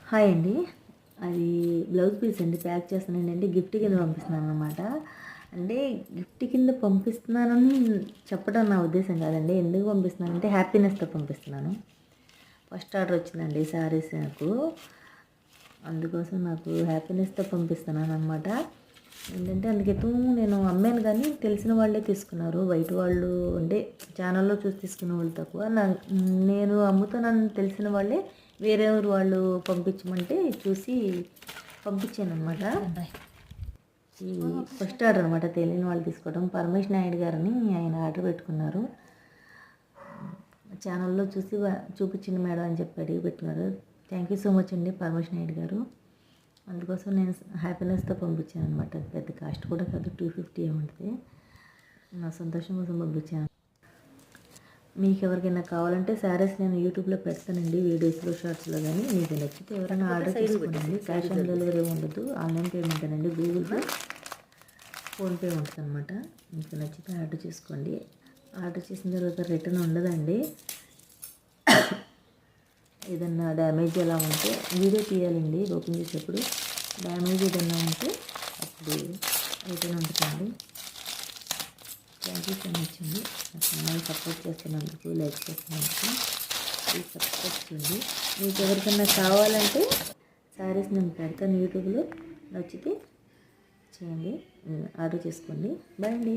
Hi అండి. అది blouse piece అండి, ప్యాక్ చేస్తానండి. గిఫ్ట్ కింద పంపిస్తున్నాను అనమాట. అంటే గిఫ్ట్ కింద పంపిస్తున్నానని చెప్పడం నా ఉద్దేశం కాదండి. ఎందుకు పంపిస్తున్నానంటే హ్యాపీనెస్తో పంపిస్తున్నాను. ఫస్ట్ ఆర్డర్ వచ్చిందండి శారీస్ నాకు. అందుకోసం నాకు హ్యాపీనెస్తో పంపిస్తున్నాను అనమాట. ఏంటంటే అందుకేతం నేను అమ్మాను, కానీ తెలిసిన వాళ్ళే తీసుకున్నారు. బయట వాళ్ళు అంటే ఛానల్లో చూసి తీసుకునే వాళ్ళు తక్కువ. నేను అమ్ముతానని తెలిసిన వాళ్ళే వేరే ఊరు వాళ్ళు పంపించమంటే చూసి పంపించాను అనమాట. ఈ ఫస్ట్ ఆర్డర్ అనమాట, తెలియని వాళ్ళు తీసుకోవడం. పరమేష్ నాయుడు గారని ఆయన ఆర్డర్ పెట్టుకున్నారు. ఛానల్లో చూసి చూపించింది మేడం అని చెప్పి అడిగి పెట్టుకున్నారు. థ్యాంక్ యూ సో మచ్ అండి పరమేష్ నాయుడు గారు. అందుకోసం నేను హ్యాపీనెస్తో పంపించాను అనమాట. పెద్ద కాస్ట్ కూడా కాదు, 250 ఉంటుంది. నా సంతోషం కోసం పంపించాను. మీకు ఎవరికైనా కావాలంటే శారీస్ నేను యూట్యూబ్లో పెడతానండి, వీడియోస్లో, షార్ట్స్లో. కానీ మీకు నచ్చితే ఎవరైనా ఆర్డర్ చేసుకోండి. క్యాష్ ఆన్ డెలివరీ ఉండదు, ఆన్లైన్ పేమెంట్ అండి. గూగుల్ పే, ఫోన్పే ఉంటుంది అనమాట. మీకు నచ్చితే ఆర్డర్ చేసుకోండి. ఆర్డర్ చేసిన తర్వాత రిటర్న్ ఉండదండి. ఏదన్నా డ్యామేజ్ ఎలా ఉంటే వీడియో తీయాలండి, ఓపెన్ చేసేప్పుడు. డ్యామేజ్ ఏదన్నా ఉంటే అప్పుడు రిటర్న్ ఉంటుందండి. థ్యాంక్ యూ సో మచ్ అండి. నా ఛానల్ సపోర్ట్ చేస్తున్నందుకు, లైక్ చేస్తున్నందుకు ప్లీజ్ సబ్స్క్రైబ్ చేయండి. మీకు ఎవరికైనా కావాలంటే శారీస్ నేను పెడతాను యూట్యూబ్లో, నచ్చితే చేయండి, ఆర్డర్ చేసుకోండి. బాయ్ అండి.